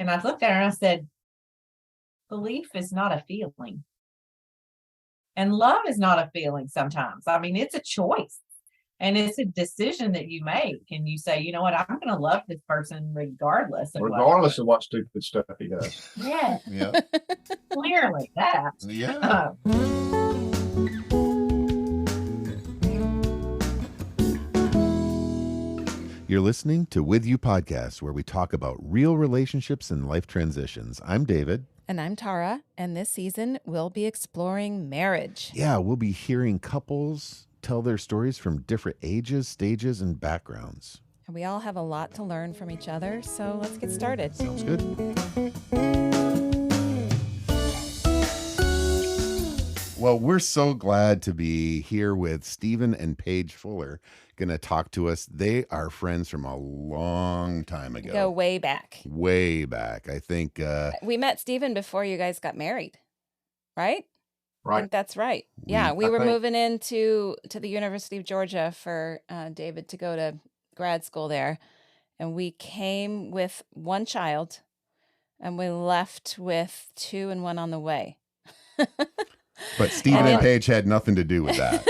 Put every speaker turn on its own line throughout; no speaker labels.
And I looked at her and I said, belief is not a feeling. And love is not a feeling sometimes. I mean, it's a choice. And it's a decision that you make. And you say, you know what, I'm going to love this person regardless of
what stupid stuff he does.
Yeah.
Yeah.
Clearly that.
Yeah. You're listening to With You Podcast, where we talk about real relationships and life transitions. I'm David.
And I'm Tara. And this season, we'll be exploring marriage.
Yeah, we'll be hearing couples tell their stories from different ages, stages, and backgrounds.
And we all have a lot to learn from each other, so let's get started.
Sounds good. Well, we're so glad to be here with Steven and Paige Fuller, going to talk to us. They are friends from a long time ago.
Go way back.
Way back. I think
we met Steven before you guys got married, right?
Right.
I think that's right. Yeah, we were moving into the University of Georgia for David to go to grad school there. And we came with one child and we left with two and one on the way.
But Steven and Paige had nothing to do with that.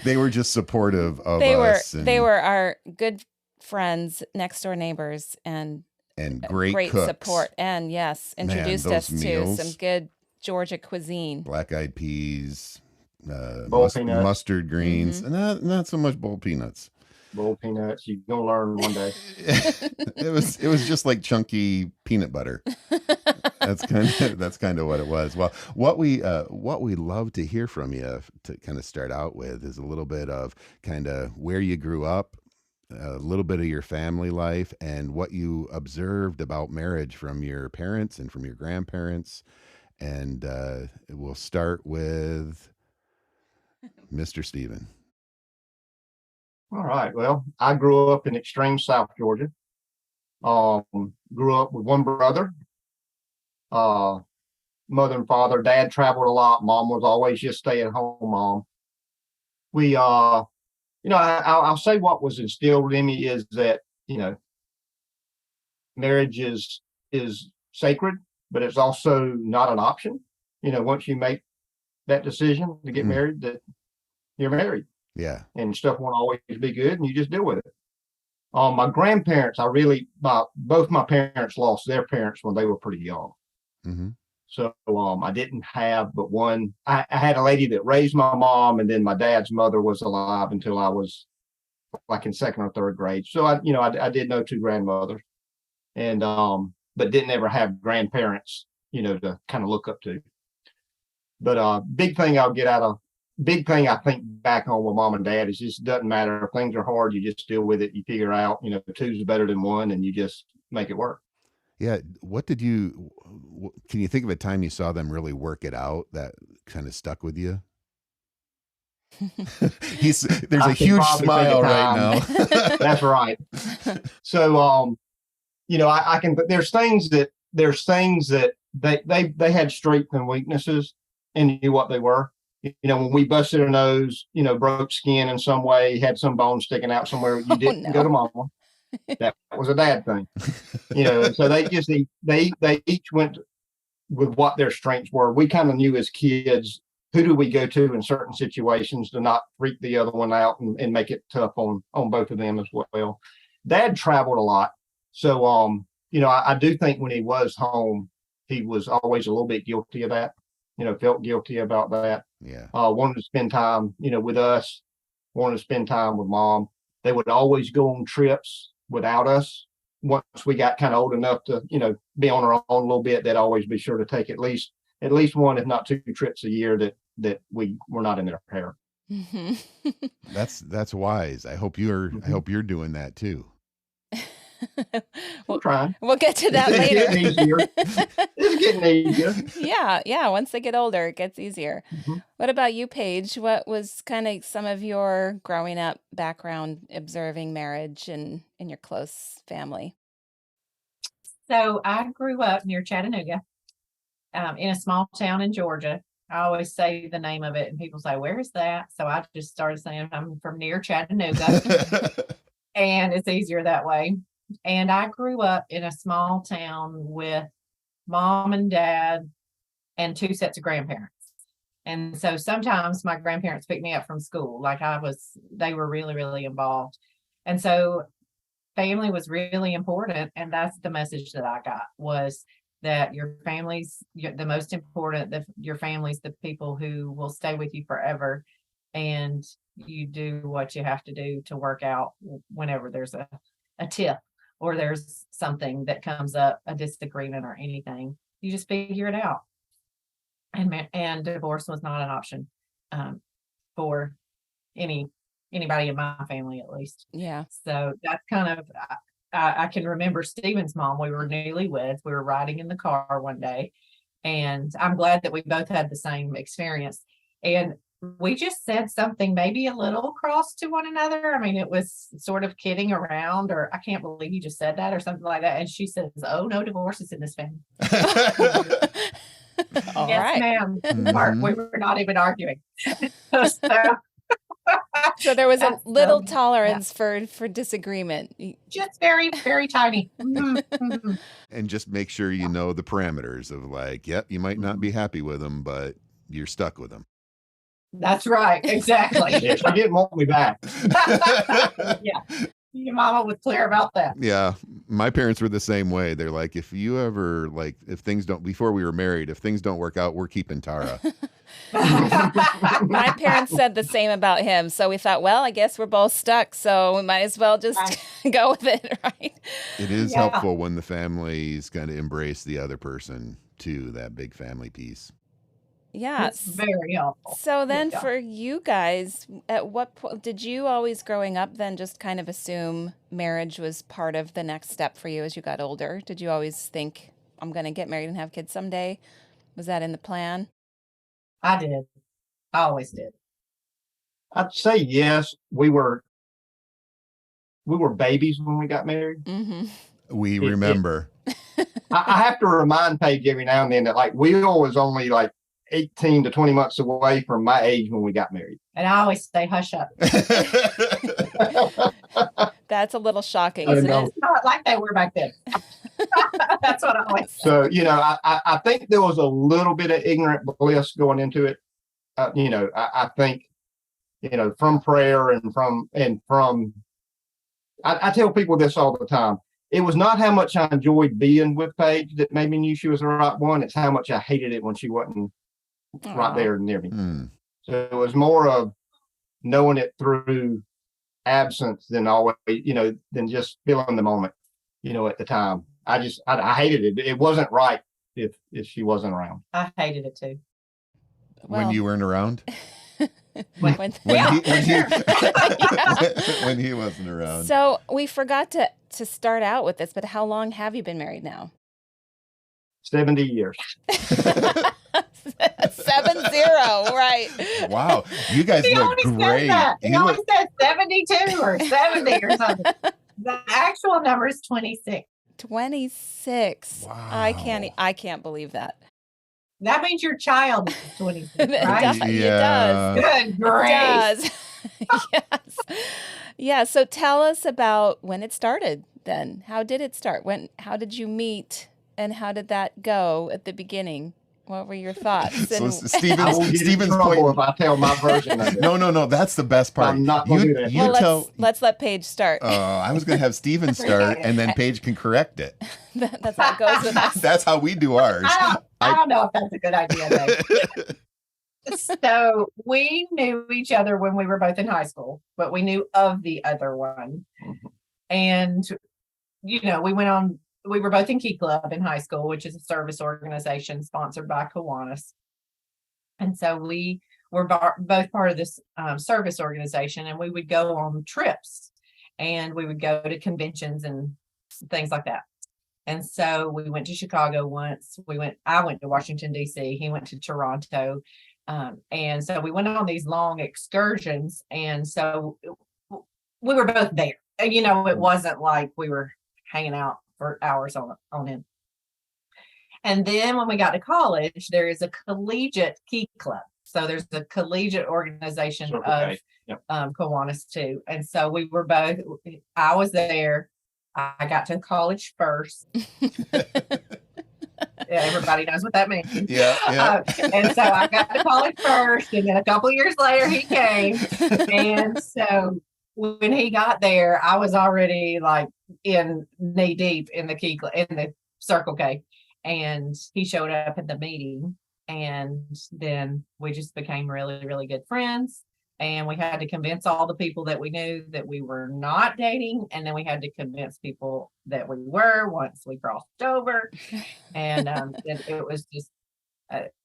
They were just supportive of us.
They were our good friends, next door neighbors, and great cooks. Support. And yes, introduced us to some good Georgia cuisine.
Black-eyed peas,
peanuts,
mustard greens, and not so much boiled peanuts.
Boiled peanuts, you're gonna learn one day.
It was just like chunky peanut butter. That's kind of what it was. Well, what we love to hear from you to kind of start out with is a little bit of kind of where you grew up, a little bit of your family life, and what you observed about marriage from your parents and from your grandparents. And we'll start with Mr. Steven.
All right. Well, I grew up in extreme South Georgia. Grew up with one brother. Mother and father. Dad traveled a lot. Mom was always just stay-at-home mom. We, I'll say what was instilled in me is that, marriage is sacred, but it's also not an option. Once you make that decision to get married, that you're married.
Yeah.
And stuff won't always be good, and you just deal with it. My grandparents, both my parents lost their parents when they were pretty young.
Mm-hmm.
So I didn't have but one. I had a lady that raised my mom, and then my dad's mother was alive until I was like in second or third grade. So I did know two grandmothers, and but didn't ever have grandparents, to kind of look up to. But big thing I think back on with mom and dad is just doesn't matter if things are hard, you just deal with it. You figure out, two's better than one, and you just make it work.
Yeah. Can you think of a time you saw them really work it out that kind of stuck with you? There's a huge smile right now.
That's right. So, I can, but there's things that they had strengths and weaknesses and knew what they were. When we busted a nose, broke skin in some way, had some bone sticking out somewhere, you didn't go to mama. That was a dad thing, and so they each went with what their strengths were. We kind of knew as kids, who do we go to in certain situations to not freak the other one out and make it tough on both of them as well. Dad traveled a lot. So, I do think when he was home, he was always a little bit guilty of that, felt guilty about that.
Yeah.
Wanted to spend time, with us, wanted to spend time with mom. They would always go on trips without us. Once we got kind of old enough to, be on our own a little bit, they'd always be sure to take at least one, if not two trips a year that we were not in their hair.
Mm-hmm.
That's wise. I hope you're doing that too.
We'll try.
We'll get to that later.
It's getting easier.
Yeah. Once they get older, it gets easier. Mm-hmm. What about you, Paige? What was kind of some of your growing up background observing marriage and in your close family?
So I grew up near Chattanooga, in a small town in Georgia. I always say the name of it, and people say, "Where is that?" So I just started saying I'm from near Chattanooga, and it's easier that way. And I grew up in a small town with mom and dad and 2 sets of grandparents. And so sometimes my grandparents picked me up from school. Like they were really, really involved. And so family was really important. And that's the message that I got, was that your family's the most important, your family's the people who will stay with you forever. And you do what you have to do to work out whenever there's a tip or there's something that comes up, a disagreement or anything. You just figure it out. And divorce was not an option for anybody in my family, at least.
Yeah.
So that's kind of, I can remember Steven's mom. We were newlyweds. We were riding in the car one day, and I'm glad that we both had the same experience. And we just said something maybe a little cross to one another. I mean, it was sort of kidding around, or I can't believe you just said that, or something like that. And she says, "Oh, no divorces in this family."
All
yes,
right.
ma'am.
Mhm.
We were not even arguing.
So there was a
That's
little
so-
tolerance for disagreement.
Just very, very tiny. Mhm, mhm.
And just make sure you know the parameters of like, yep, you might not be happy with them, but you're stuck with them.
That's right. Exactly.
Yeah, she didn't want me back.
Yeah. Your mama was clear about that.
Yeah, my parents were the same way. They're like, if you ever like, if things don't, before we were married, if things don't work out, we're keeping Tara.
My parents said the same about him. So we thought, well, I guess we're both stuck. So we might as well just go with it, right?
It is
Yeah.
helpful when the families kind of embrace the other person too, that big family piece.
Yeah.
It's very helpful.
So then
Yeah.
for you guys, at what point did you always growing up then just kind of assume marriage was part of the next step for you as you got older? Did you always think, I'm going to get married and have kids someday? Was that in the plan?
I did. I always did.
I'd say yes. We were babies when we got married.
Mm-hmm.
We
It-
remember.
I have to remind Paige every now and then that like Will was only like 18 to 20 months away from my age when we got married.
And I always say, hush up.
That's a little shocking,
I
isn't
know.
it?
Not like they were back then. That's what I always say.
So, I think there was a little bit of ignorant bliss going into it. I think, from prayer and from, I tell people this all the time. It was not how much I enjoyed being with Paige that made me knew she was the right one. It's how much I hated it when she wasn't right
Aw.
there near me.
Hmm.
So it was more of knowing it through absence than always, than just feeling the moment, at the time. I hated it. It wasn't right if she wasn't around.
I hated it too.
When
Well,
you weren't around?
when-
When
yeah.
when he wasn't around.
So we forgot to start out with this, but how long have you been married now?
70 years.
70, right?
Wow, you guys
He
look
always says
great.
that. He
You
always
look,
says 72 or 70 or something. The actual number is 26.
26. I
Wow.
can't believe that.
That means your child is 26,
It
right?
does. It does.
Good
It
grace.
does. Yes. Yeah. So tell us about when it started then. How did it start? How did you meet and how did that go at the beginning? What were your thoughts?
So
And-
I will get in
Steven's
trouble
point.
if I tell my version of it.
No, that's the best part.
I'm not gonna do that.
You
well,
tell.
let's let Paige start.
I was going to have Steven start, and then Paige can correct it.
That's how it goes with us.
That's how we do ours.
I don't know if that's a good idea, Dave. So we knew each other when we were both in high school, but we knew of the other one. And, we were both in Key Club in high school, which is a service organization sponsored by Kiwanis. And so we were both part of this service organization, and we would go on trips and we would go to conventions and things like that. And so we went to Chicago once. I went to Washington, D.C. He went to Toronto. And so we went on these long excursions. And so we were both there. And, it wasn't like we were hanging out for hours on end. And then when we got to college, there is a collegiate Key Club. So there's a collegiate organization
Circle
of
K. Yep.
Kiwanis too. And so we were both, I was there I got to college first. Everybody knows what that means.
Yeah.
And so I got to college first, and then a couple of years later he came. And so when he got there, I was already like in knee deep in the Circle K, and he showed up at the meeting, and then we just became really, really good friends. And we had to convince all the people that we knew that we were not dating. And then we had to convince people that we were once we crossed over. And it was just,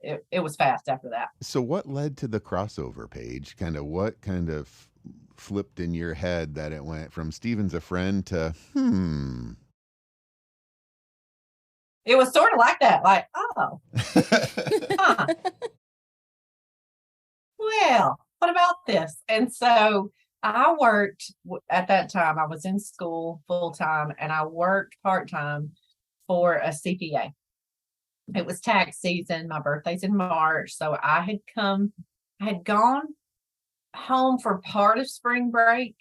it was fast after that.
So what led to the crossover, Paige? What kind of flipped in your head that it went from Steven's a friend to,
It was sort of like that, like, oh, huh. Well, what about this? And so I worked at that time. I was in school full time, and I worked part time for a CPA. It was tax season. My birthday's in March, so I had gone home for part of spring break,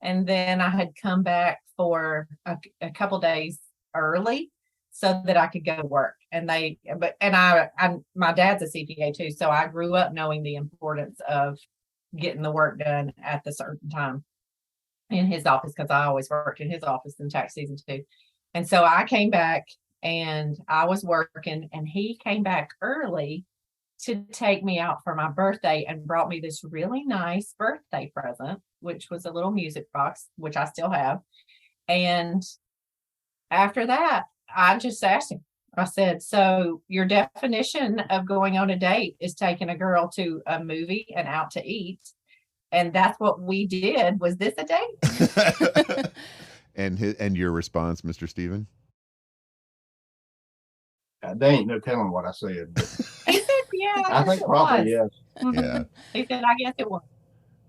and then I had come back for a couple days early so that I could go to work. And my dad's a CPA too, so I grew up knowing the importance of getting the work done at the certain time in his office, because I always worked in his office in tax season too. And so I came back and I was working, and he came back early to take me out for my birthday and brought me this really nice birthday present, which was a little music box, which I still have. And after that, I just asked him, I said, so your definition of going on a date is taking a girl to a movie and out to eat. And that's what we did. Was this a date?
And your response, Mr. Steven?
They ain't no telling what I said.
He said, yeah.
I think probably, yes.
Yeah.
He said, I guess it was.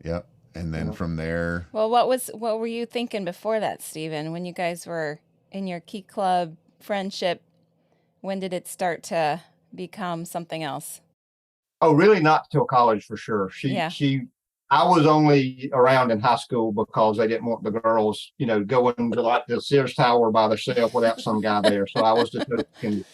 Yep. And then from there.
Well, what were you thinking before that, Steven, when you guys were in your Key Club friendship? When did it start to become something else?
Oh, really? Not till college for sure. I was only around in high school because they didn't want the girls, going to like the Sears Tower by themselves without some guy there. So I was the token.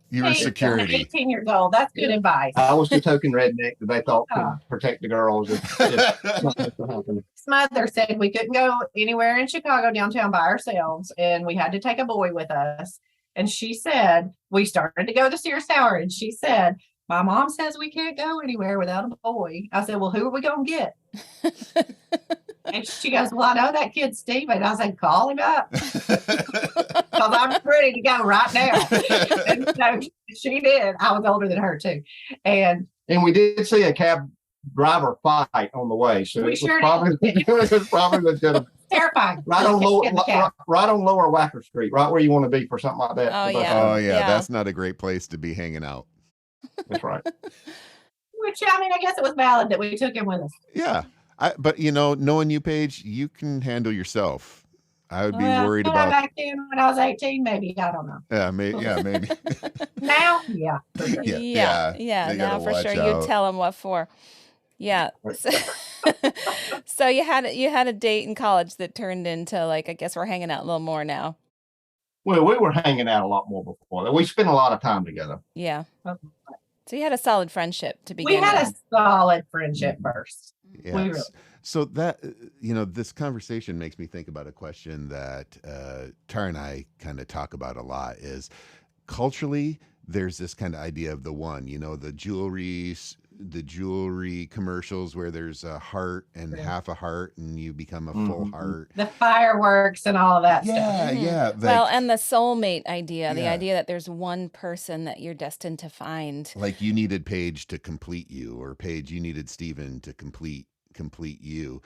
You were security.
18 years old. That's good advice.
I was the token redneck that they thought could protect the girls if something was to happen.
His mother said we couldn't go anywhere in Chicago downtown by ourselves, and we had to take a boy with us. And she said, we started to go to Sears Tower, and she said, my mom says we can't go anywhere without a boy. I said, well, who are we going to get? And she goes, well, I know that kid, Steven. I said, call him up. Because I'm ready to go right now. And so she did. I was older than her, too. And
we did see a cab driver fight on the way. So it was probably legitimate.
Terrifying.
Right on Lower Wacker Street, right where you want to be for something like that.
Oh, yeah.
That's not a great place to be hanging out.
That's right.
Which, I guess it was valid that we took him with us.
Yeah. But, knowing you, Paige, you can handle yourself. I would be worried about.
Back then when I was 18, maybe. I don't know.
Yeah, maybe.
Now, yeah. For sure.
Yeah. Now for sure. You tell him what for. Yeah. So you had a date in college that turned into, like, I guess we're hanging out a little more now.
Well, we were hanging out a lot more before. We spent a lot of time together.
Yeah. So you had a solid friendship to begin with.
We had a solid friendship first.
Yes. So that, this conversation makes me think about a question that Tara and I kind of talk about a lot is culturally, there's this kind of idea of the one, the jewelry commercials where there's a heart and half a heart and you become a full heart.
The fireworks and all of that stuff.
Yeah.
Well, and the soulmate idea, the idea that there's one person that you're destined to find.
Like you needed Paige to complete you, or Paige, you needed Steven to complete you.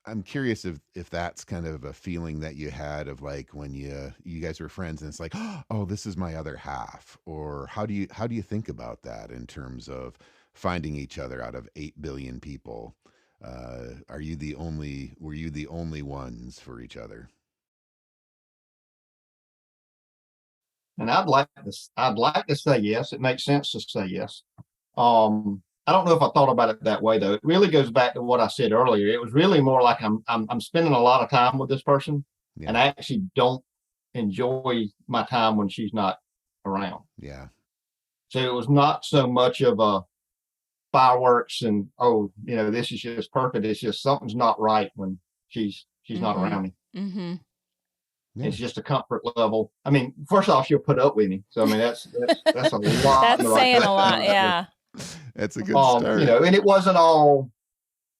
I'm curious if that's kind of a feeling that you had of like when you guys were friends and it's like, oh, this is my other half, or how do you think about that in terms of finding each other out of 8 billion people? Were you the only ones for each other?
And I'd like to say yes. It makes sense to say yes. I don't know if I thought about it that way though. It really goes back to what I said earlier. It was really more like I'm spending a lot of time with this person, and I actually don't enjoy my time when she's not around.
Yeah.
So it was not so much of a fireworks and, oh, this is just perfect. It's just something's not right when she's not around me.
Mm-hmm.
Yeah.
It's just a comfort level. I mean, first off, she'll put up with me. So I mean, that's a lot.
That's saying a lot. Yeah.
That's a good start.
And it wasn't all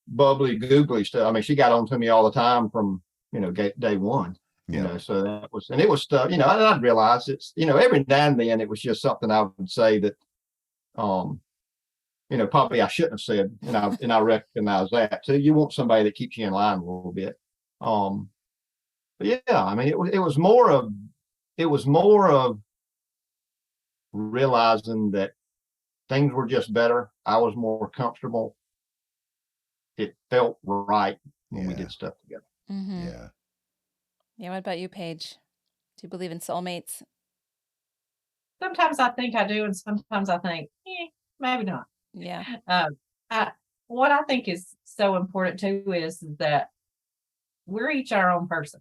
bubbly googly stuff. I mean, she got on to me all the time from day one.
Yeah.
So that was, and it was stuff. And I'd realize it's every now and then it was just something I would say that probably I shouldn't have said, and I recognize that. So you want somebody that keeps you in line a little bit. But yeah, I mean, it was more of realizing that things were just better. I was more comfortable. It felt right when we did stuff together.
Mm-hmm.
Yeah.
Yeah. What about you, Paige? Do you believe in soulmates?
Sometimes I think I do, and sometimes I think, maybe not.
Yeah.
What I think is so important too is that we're each our own person,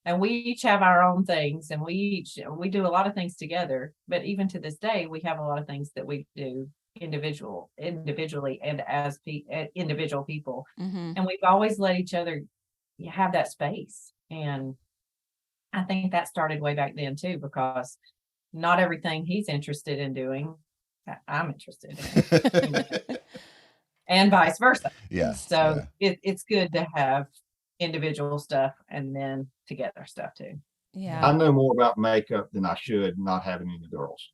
and we each have our own things, and we do a lot of things together. But even to this day, we have a lot of things that we do individually and as individual people.
Mm-hmm.
And we've always let each other have that space. And I think that started way back then too, because not everything he's interested in doing, I'm interested in, and vice versa.
Yeah.
So it's good to have individual stuff and then together stuff too.
Yeah.
I know more about makeup than I should, not having any girls.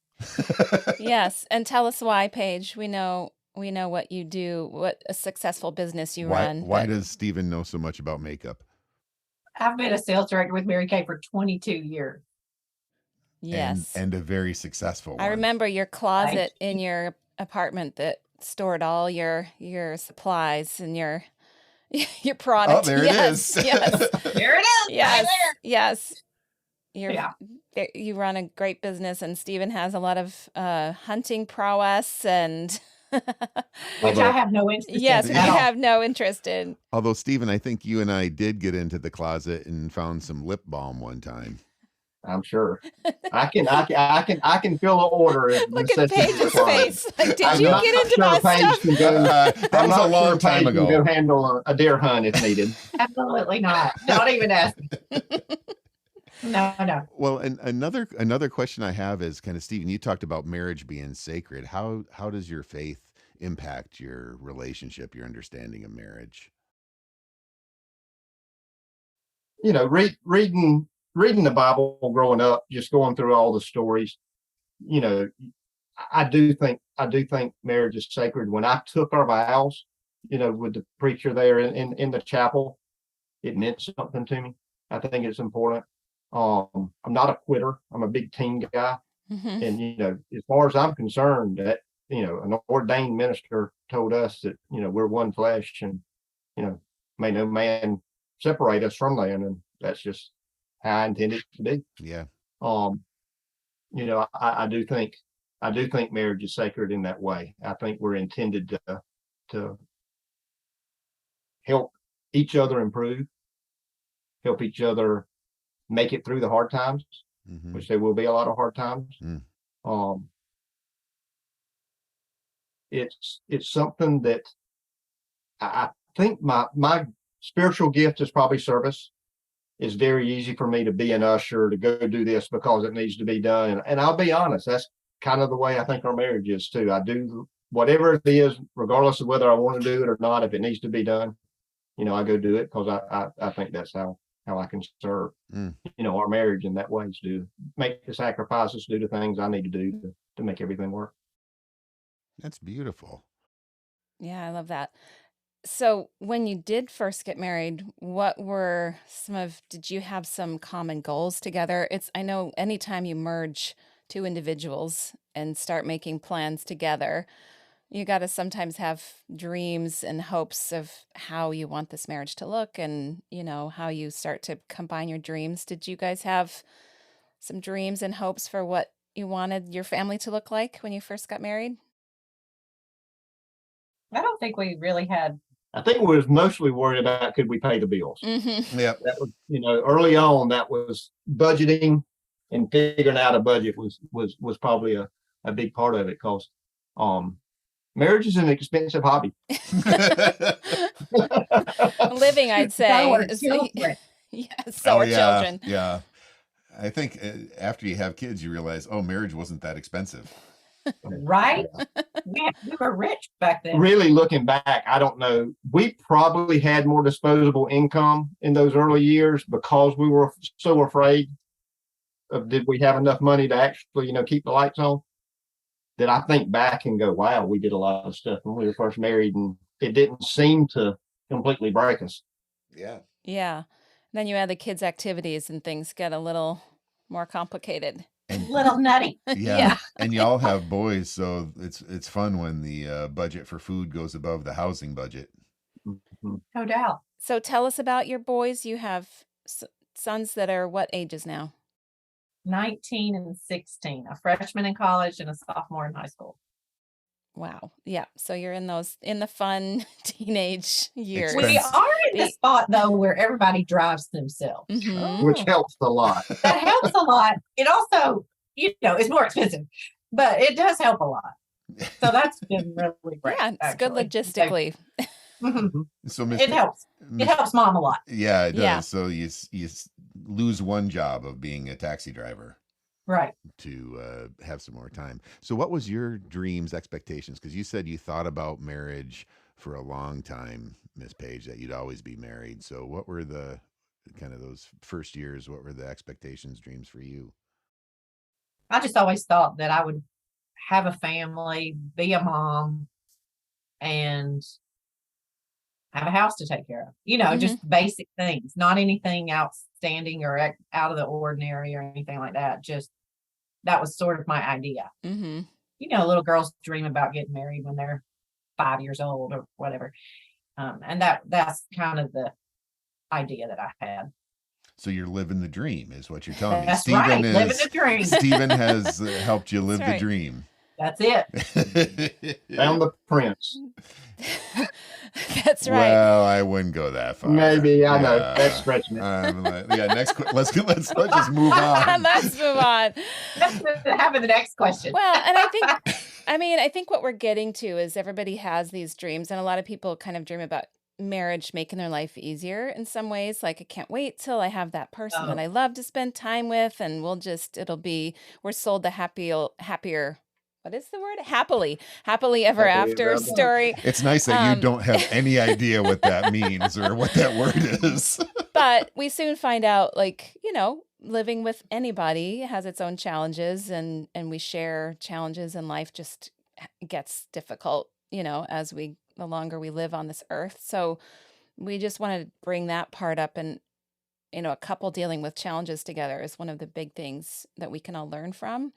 Yes. And tell us why, Paige. We know what you do, what a successful business you run.
Why does Steven know so much about makeup?
I've been a sales director with Mary Kay for 22 years.
Yes.
And a very successful one.
I remember your closet in your apartment that stored all your supplies and your product.
Oh, there it is.
Yes.
There it is.
Yes.
Right there.
Yes. You run a great business, and Steven has a lot of hunting prowess and
which I have no interest in.
Yes, we have no interest in.
Although, Steven, I think you and I did get into the closet and found some lip balm one time.
I'm sure. I can fill an order.
Look at Paige's face. Like, did you get into my stuff?
That was a long time ago.
Go handle a deer hunt if needed.
Absolutely not. Don't even ask me. No.
Well, and another question I have is kind of, Steven, you talked about marriage being sacred. How does your faith impact your relationship, your understanding of marriage?
Reading the Bible growing up, just going through all the stories, I do think marriage is sacred. When I took our vows, with the preacher there in the chapel, it meant something to me. I think it's important. I'm not a quitter. I'm a big team guy.
Mm-hmm.
And, as far as I'm concerned, that, an ordained minister told us that, we're one flesh, and, may no man separate us from them. And that's just how I intended it to be.
Yeah.
I do think marriage is sacred in that way. I think we're intended to help each other improve, help each other make it through the hard times,
Mm-hmm.
which there will be a lot of hard times.
Mm.
It's something that I think my spiritual gift is probably service. It's very easy for me to be an usher, to go do this because it needs to be done. And I'll be honest, that's kind of the way I think our marriage is too. I do whatever it is, regardless of whether I want to do it or not. If it needs to be done, I go do it because I think that's how I can serve, our marriage in that way, is to make the sacrifices, do the things I need to do to make everything work.
That's beautiful.
Yeah, I love that. So when you did first get married, did you have some common goals together? I know anytime you merge two individuals and start making plans together, you got to sometimes have dreams and hopes of how you want this marriage to look, and, how you start to combine your dreams. Did you guys have some dreams and hopes for what you wanted your family to look like when you first got married?
I don't think we really had
I think we was mostly worried about could we pay the bills.
Mm-hmm.
Yep.
That was, early on, that was budgeting and figuring out a budget was probably a big part of it, because marriage is an expensive hobby.
Living, I'd say.
So are children.
So are children.
Yeah. I think after you have kids, you realize, marriage wasn't that expensive.
Right? We were rich back then.
Really looking back, I don't know. We probably had more disposable income in those early years because we were so afraid of did we have enough money to actually, keep the lights on, that I think back and go, wow, we did a lot of stuff when we were first married, and it didn't seem to completely break us.
Yeah.
Yeah. Then you add the kids' activities and things get a little more complicated.
And,
little nutty.
Yeah. And y'all have boys, so it's fun when the budget for food goes above the housing budget.
No doubt.
So tell us about your boys. You have sons that are what ages now?
19 and 16, a freshman in college and a sophomore in high school.
Wow. Yeah. So you're in the fun teenage years.
We are in the spot though where everybody drives themselves,
which helps a lot.
That helps a lot. It also, it's more expensive, but it does help a lot. So that's been really great.
Yeah, it's good logistically.
So
it helps. It helps mom a lot.
Yeah, it does.
Yeah.
So you lose one job of being a taxi driver.
Right.
To have some more time. So what was your dreams, expectations? Because you said you thought about marriage for a long time, Miss Paige, that you'd always be married. So what were the kind of those first years? What were the expectations, dreams for you?
I just always thought that I would have a family, be a mom, and have a house to take care of. Just basic things, not anything outstanding or out of the ordinary or anything like that. Just that was sort of my idea. Little girls dream about getting married when they're 5 years old or whatever. And that's kind of the idea that I had.
So you're living the dream is what you're telling me.
That's right, living the dream.
Stephen has helped you live the dream.
That's it.
Found the prince.
That's right.
Well, I wouldn't go that far.
Maybe I know that's stretching it.
Next. Let's just move on.
Let's move on.
Let's have the next question.
Well, and I think what we're getting to is everybody has these dreams, and a lot of people kind of dream about marriage making their life easier in some ways. Like, I can't wait till I have that person that I love to spend time with, and we're sold the happier. What is the word? Happily ever after story.
It's nice that you don't have any idea what that means or what that word is.
But we soon find out, living with anybody has its own challenges, and we share challenges, and life just gets difficult, the longer we live on this earth. So we just want to bring that part up, and a couple dealing with challenges together is one of the big things that we can all learn from.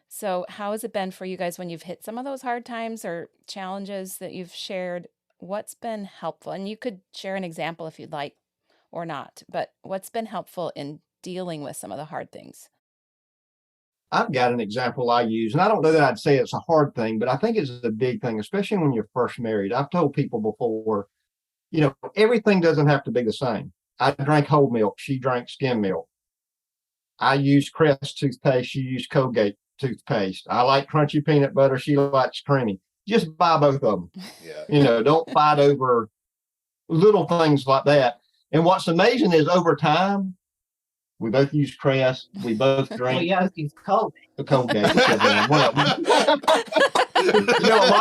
So how has it been for you guys when you've hit some of those hard times or challenges that you've shared? What's been helpful? And you could share an example if you'd like or not, but what's been helpful in dealing with some of the hard things?
I've got an example I use, and I don't know that I'd say it's a hard thing, but I think it's a big thing, especially when you're first married. I've told people before, everything doesn't have to be the same. I drank whole milk. She drank skim milk. I use Crest toothpaste. She used Colgate toothpaste. I like crunchy peanut butter. She likes creamy. Just buy both of them. Yeah. Don't fight over little things like that. And what's amazing is over time, we both use Crest. We both drink.
We both use Colgate.
Colgate. A lot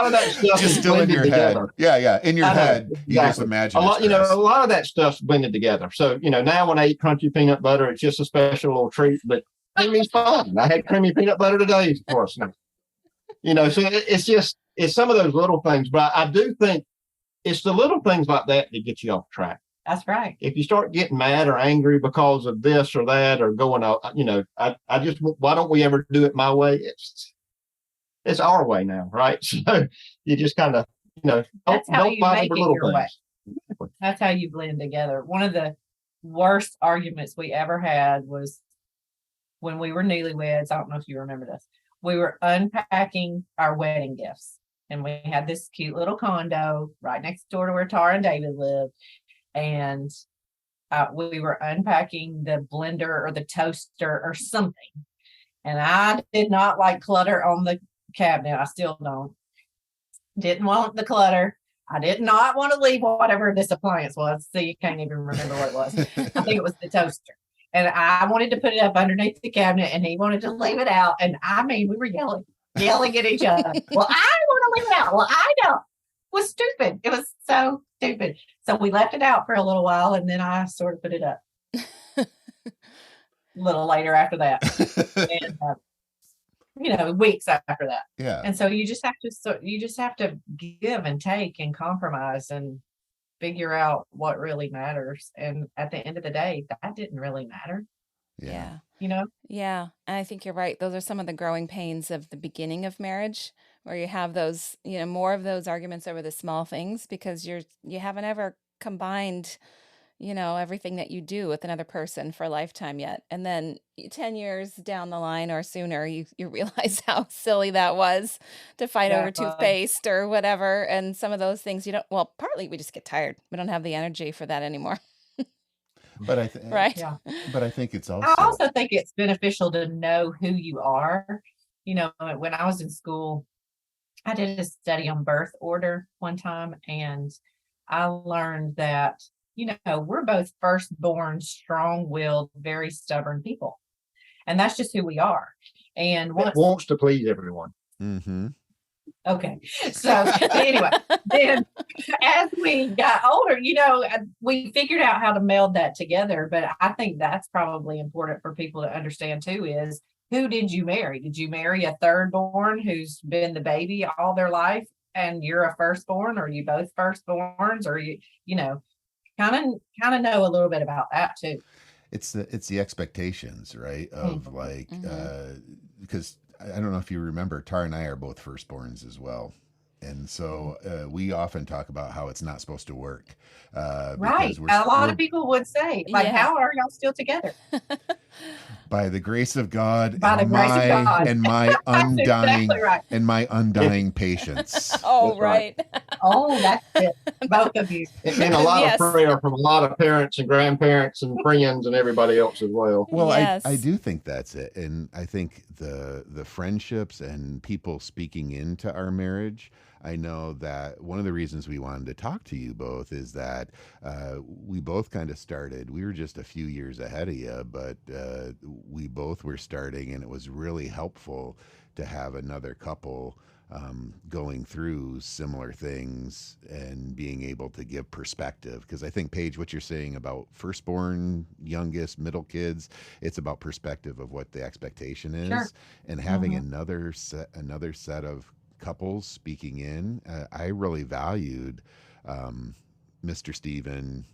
of that stuff
just
is
still in your
together.
head. Yeah. In your head,
exactly.
You just imagine.
A lot of that stuff's blended together. So, now when I eat crunchy peanut butter, it's just a special little treat, but creamy's fine. I had creamy peanut butter today for us. So it's some of those little things, but I do think it's the little things like that get you off track.
That's right.
If you start getting mad or angry because of this or that or going out, I just, why don't we ever do it my way? It's our way now, right? So you just kind of,
that's how
don't
you
fight
make
over
it
little
your way.
things.
That's how you blend together. One of the worst arguments we ever had was when we were newlyweds. I don't know if you remember this. We were unpacking our wedding gifts, and we had this cute little condo right next door to where Tara and David lived. And we were unpacking the blender or the toaster or something. And I did not like clutter on the cabinet. I still don't. Didn't want the clutter. I did not want to leave whatever this appliance was. So you can't even remember what it was. I think it was the toaster. And I wanted to put it up underneath the cabinet, and he wanted to leave it out. And I mean, we were yelling at each other. Well, I want to leave it out. Well, I don't. It was stupid. It was so stupid. So we left it out for a little while, and then I sort of put it up a little later after that. And, weeks after that.
Yeah.
And so you just have to give and take and compromise and figure out what really matters. And at the end of the day, that didn't really matter.
Yeah.
Yeah.
And I think you're right. Those are some of the growing pains of the beginning of marriage, where you have those, more of those arguments over the small things, because you haven't ever combined, everything that you do with another person for a lifetime yet. And then 10 years down the line or sooner, you realize how silly that was to fight over toothpaste or whatever. And some of those things partly we just get tired. We don't have the energy for that anymore.
But
right.
Yeah.
But I think it's also.
I also think it's beneficial to know who you are. When I was in school, I did a study on birth order one time, and I learned that, we're both firstborn, strong-willed, very stubborn people. And that's just who we are. And
It wants to please everyone.
Mm-hmm.
Okay. So anyway, then as we got older, we figured out how to meld that together. But I think that's probably important for people to understand too, is who did you marry? Did you marry a thirdborn who's been the baby all their life and you're a firstborn? Or are you both firstborns? Or kind of know a little bit about that too.
It's the expectations, right? Of because I don't know if you remember, Tara and I are both firstborns as well. And so we often talk about how it's not supposed to work.
Right. A lot of people would say, how are y'all still together?
By the grace of God,
and
my undying
exactly right.
and my undying patience.
Oh,
That's
right.
Oh, that's it. Both of you.
And a lot of prayer from a lot of parents and grandparents and friends and everybody else as well.
Well, I do think that's it. And I think the friendships and people speaking into our marriage, I know that one of the reasons we wanted to talk to you both is that we both kind of started. We were just a few years ahead of you, but we both were starting, and it was really helpful to have another couple going through similar things and being able to give perspective. Because I think, Paige, what you're saying about firstborn, youngest, middle kids, it's about perspective of what the expectation is.
Sure.
And having another set of couples speaking in, I really valued Mr. Steven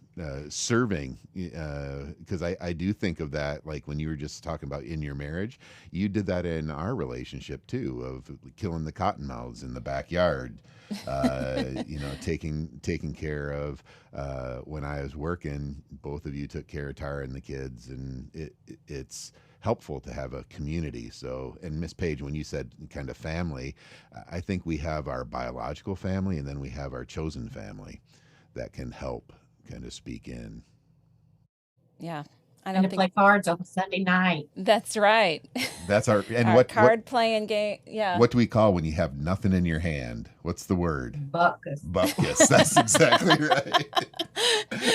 serving, because I do think of that, like when you were just talking about in your marriage, you did that in our relationship too, of killing the cottonmouths in the backyard, taking care of, when I was working, both of you took care of Tara and the kids, and it's helpful to have a community. So, and Miss Paige, when you said kind of family, I think we have our biological family, and then we have our chosen family that can help kind of speak in.
Yeah.
And to play cards on Sunday night.
That's right.
That's our
card playing game. Yeah.
What do we call when you have nothing in your hand? What's the word?
Bupkis.
Bupkis. That's exactly right.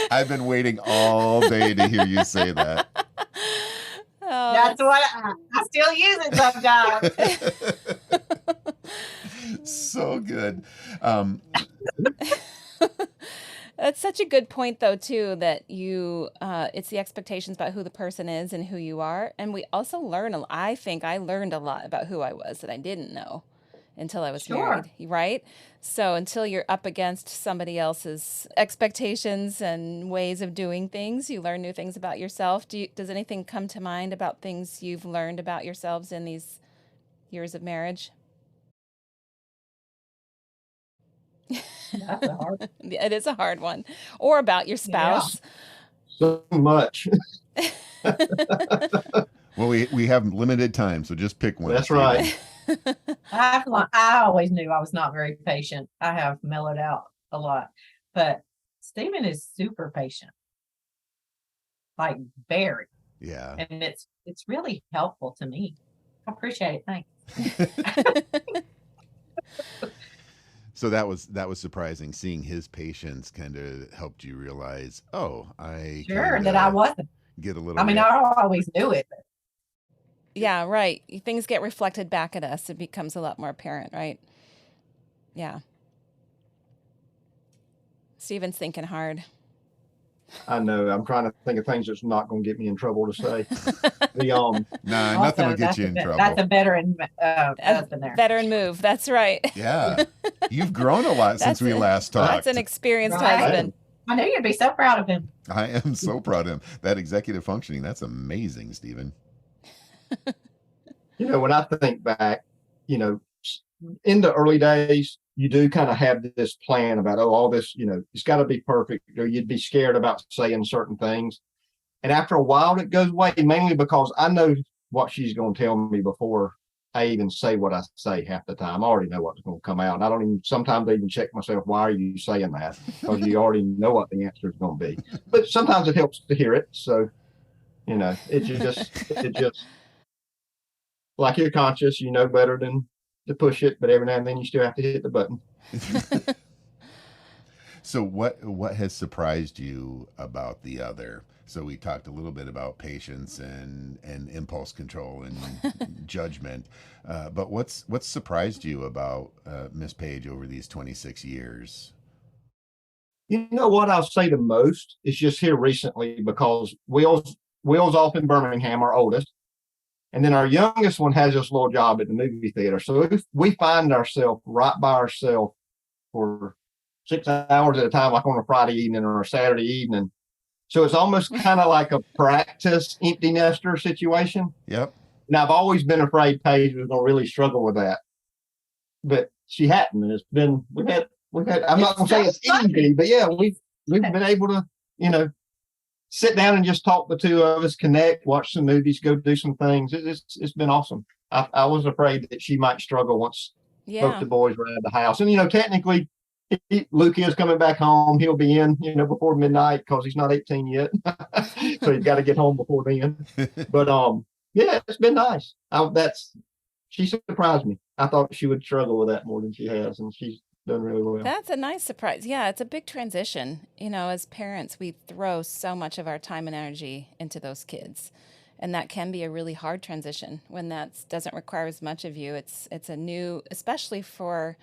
I've been waiting all day to hear you say that.
Oh, that's what I still use it sometimes.
So good.
That's such a good point, though, too, that it's the expectations about who the person is and who you are. And we also I think I learned a lot about who I was that I didn't know until I was married, right? So until you're up against somebody else's expectations and ways of doing things, you learn new things about yourself. Does anything come to mind about things you've learned about yourselves in these years of marriage?
That's a hard one.
It is a hard one. Or about your spouse.
Yeah. So much.
Well, we have limited time, so just pick one.
That's right.
I always knew I was not very patient. I have mellowed out a lot, but Stephen is super patient, like very.
Yeah.
And it's really helpful to me. I appreciate it. Thanks.
So that was surprising. Seeing his patience kind of helped you realize, oh, I
Sure that I wasn't.
Get a little.
I mean, I always knew it. But...
Yeah, right. Things get reflected back at us. It becomes a lot more apparent, right? Yeah. Stephen's thinking hard.
I know. I'm trying to think of things that's not going to get me in trouble to say.
Nah, nothing will get you in trouble.
That's a veteran husband there.
Veteran move. That's right.
Yeah. You've grown a lot since we last talked.
That's an experienced husband.
I knew you'd be so proud of him.
I am so proud of him. That executive functioning, that's amazing, Stephen.
When I think back, in the early days, you do kind of have this plan about, all this, it's got to be perfect, or you'd be scared about saying certain things. And after a while, it goes away, mainly because I know what she's going to tell me before I even say what I say half the time. I already know what's going to come out. And I don't even, sometimes I even check myself, why are you saying that? Because you already know what the answer is going to be. But sometimes it helps to hear it. So, it just, like you're conscious, you know better than to push it, but every now and then you still have to hit the button.
So what has surprised you about the other? So we talked a little bit about patience and impulse control and judgment, but what's surprised you about Miss Paige over these 26 years?
You know what I'll say the most is just here recently, because Will's off in Birmingham, our oldest. And then our youngest one has this little job at the movie theater. So if we find ourselves right by ourselves for 6 hours at a time, like on a Friday evening or a Saturday evening. So it's almost kind of like a practice empty nester situation.
Yep.
And I've always been afraid Paige was going to really struggle with that. But she hadn't. And it's been, we've had, I'm not going to say it's easy, but yeah, we've been able to, sit down and just talk, the two of us, connect, watch some movies, go do some things. It's been awesome. I was afraid that she might struggle once both the boys were at the house. And, technically, Luke is coming back home. He'll be in, before midnight because he's not 18 yet. So he's got to get home before then. But, yeah, it's been nice. She surprised me. I thought she would struggle with that more than she has, and she's done really well.
That's a nice surprise. Yeah, it's a big transition. As parents, we throw so much of our time and energy into those kids. And that can be a really hard transition when that doesn't require as much of you. It's a new, especially for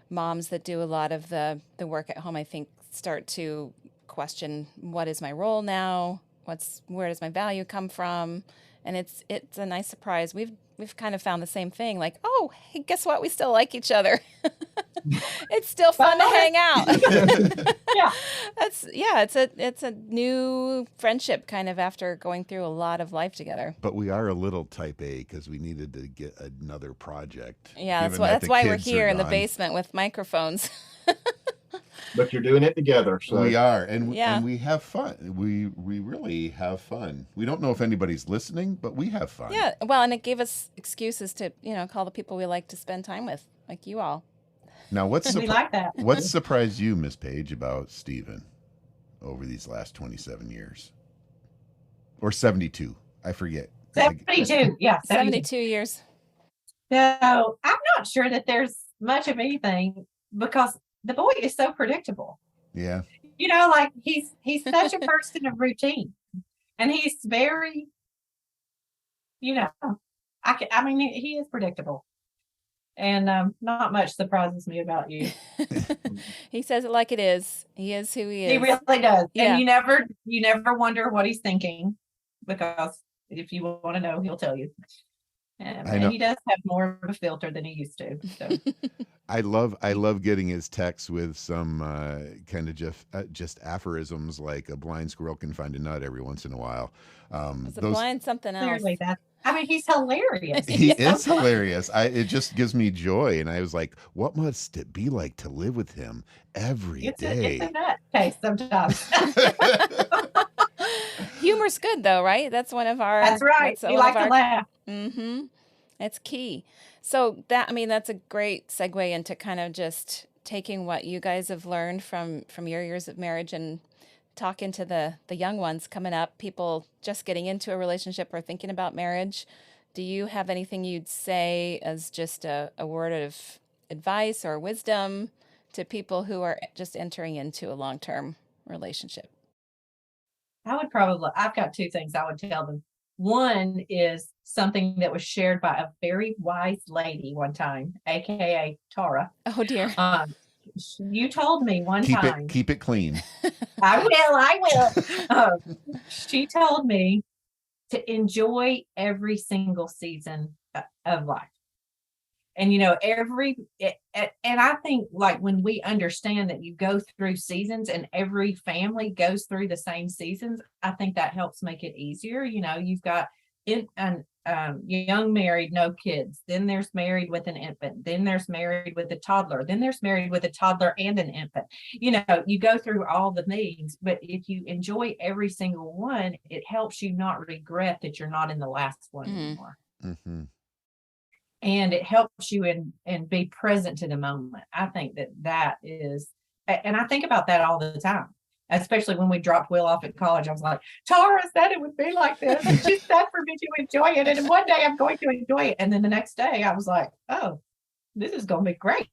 moms that do a lot of the work at home, I think, start to question, what is my role now? Where does my value come from? And it's a nice surprise. We've kind of found the same thing. Like, oh, hey, guess what? We still like each other. It's still fun to hang out.
Yeah.
It's a new friendship kind of after going through a lot of life together.
But we are a little type A because we needed to get another project.
Yeah, that's why we're here in the basement with microphones.
But you're doing it together. So
we are, and we have fun. We really have fun. We don't know if anybody's listening, but we have fun.
Yeah, well, and it gave us excuses to call the people we like to spend time with, like you all.
Now,
we like that.
What surprised you, Miss Paige, about Stephen over these last 27 years? Or 72? I forget.
72. Yeah,
72 years.
So I'm not sure that there's much of anything because the boy is so predictable.
Yeah.
Like he's such a person of routine, and he's very, he is predictable. And not much surprises me about you.
He says it like it is. He is who he is.
He really does.
Yeah.
And you never wonder what he's thinking, because if you want to know, he'll tell you. And he does have more of a filter than he used to. So.
I love getting his texts with some kind of just aphorisms, like a blind squirrel can find a nut every once in a while.
Is a blind something else?
Clearly he's hilarious.
He is hilarious. It just gives me joy. And I was like, what must it be like to live with him every day?
It's a nut case sometimes.
Humor's good though, right? That's one of our.
That's right. We like to laugh.
Mm-hmm. It's key. So that's a great segue into kind of just taking what you guys have learned from your years of marriage and talking to the young ones coming up, people just getting into a relationship or thinking about marriage. Do you have anything you'd say as just a word of advice or wisdom to people who are just entering into a long-term relationship?
I've got two things I would tell them. One is something that was shared by a very wise lady one time, AKA Tara.
Oh dear.
You told me one time.
Keep it clean.
I will. She told me to enjoy every single season of life. And, and I think like when we understand that you go through seasons and every family goes through the same seasons, I think that helps make it easier. You've got young married, no kids. Then there's married with an infant. Then there's married with a toddler. Then there's married with a toddler and an infant. You go through all the things, but if you enjoy every single one, it helps you not regret that you're not in the last one anymore.
Mm-hmm.
And it helps you and be present to the moment. I think that is, and I think about that all the time, especially when we dropped Will off at college. I was like, Tara said it would be like this. And she said for me to enjoy it. And one day I'm going to enjoy it. And then the next day I was like, oh, this is going to be great.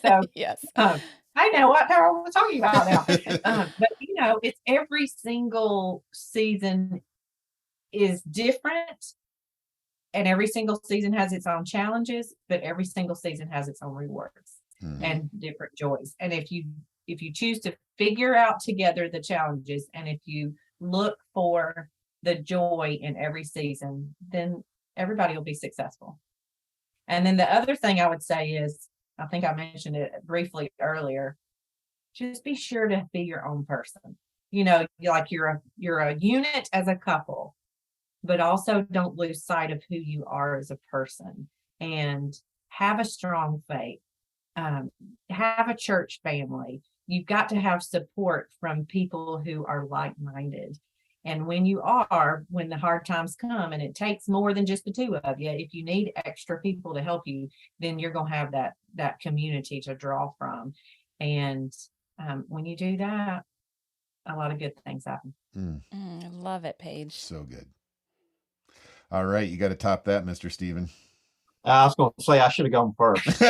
So
yes,
I know what Tara was talking about now. But it's every single season is different. And every single season has its own challenges, but every single season has its own rewards and different joys. And if you choose to figure out together the challenges, and if you look for the joy in every season, then everybody will be successful. And then the other thing I would say is, I think I mentioned it briefly earlier, just be sure to be your own person. Like you're a unit as a couple, but also don't lose sight of who you are as a person, and have a strong faith. Have a church family. You've got to have support from people who are like-minded. And when the hard times come, and it takes more than just the two of you, if you need extra people to help you, then you're going to have that community to draw from. And when you do that, a lot of good things happen.
I love it, Paige.
So good. All right, you got to top that, Mr. Steven.
I was going to say I should have gone first.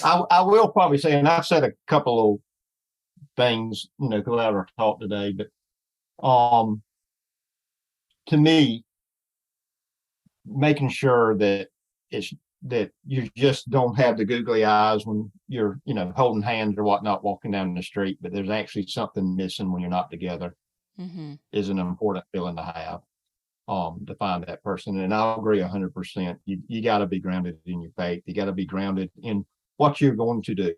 I will probably say, and I've said a couple of things, throughout our talk today, but to me, making sure that you just don't have the googly eyes when you're, holding hands or whatnot, walking down the street, but there's actually something missing when you're not together. Mm-hmm. Is an important feeling to have, to find that person. And I'll agree 100%. You got to be grounded in your faith. You got to be grounded in what you're going to do.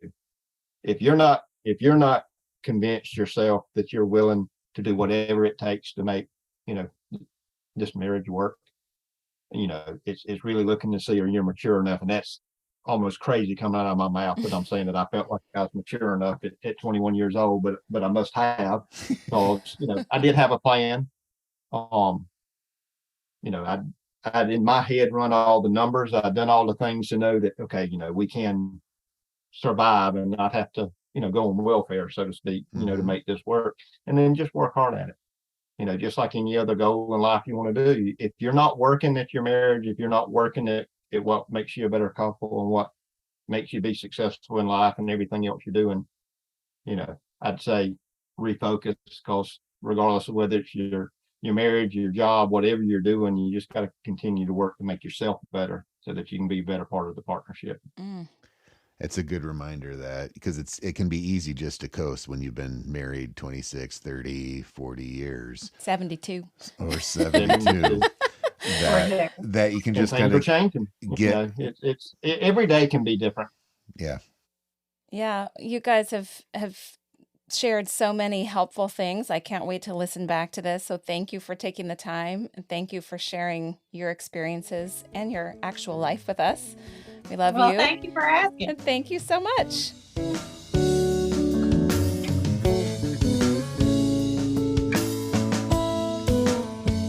If you're not convinced yourself that you're willing to do whatever it takes to make, this marriage work, it's really looking to see if you're mature enough. And that's almost crazy coming out of my mouth, but I'm saying that I felt like I was mature enough at 21 years old, but I must have, because, I did have a plan. I'd in my head run all the numbers. I'd done all the things to know that, okay, we can survive and not have to, go on welfare, so to speak, to make this work, and then just work hard at it. Just like any other goal in life you want to do. If you're not working at your marriage, if you're not working at what makes you a better couple and what makes you be successful in life and everything else you're doing, I'd say refocus, because regardless of whether it's your marriage, your job, whatever you're doing, you just got to continue to work to make yourself better so that you can be a better part of the partnership.
It's a good reminder that, because it can be easy just to coast when you've been married 26, 30, 40 years.
72.
Or 72. that you can just kind of
changing.
Get
it's every day can be different.
Yeah, you guys have shared so many helpful things. I can't wait to listen back to this. So thank you for taking the time, and thank you for sharing your experiences and your actual life with us. We love you.
Thank you for asking.
And thank you so much.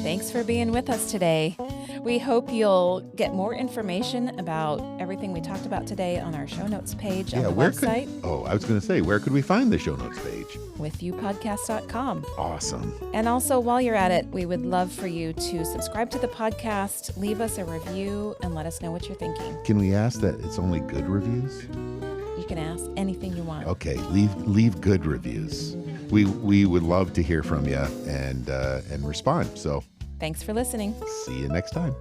Thanks Thanks for being with us today. We hope you'll get more information about everything we talked about today on our show notes page on the website.
I was going to say, where could we find the show notes page?
withyoupodcast.com.
Awesome.
And also, while you're at it, we would love for you to subscribe to the podcast, leave us a review, and let us know what you're thinking.
Can we ask that it's only good reviews?
You can ask anything you want.
Okay, leave good reviews. We would love to hear from you and respond. So
thanks for listening.
See you next time.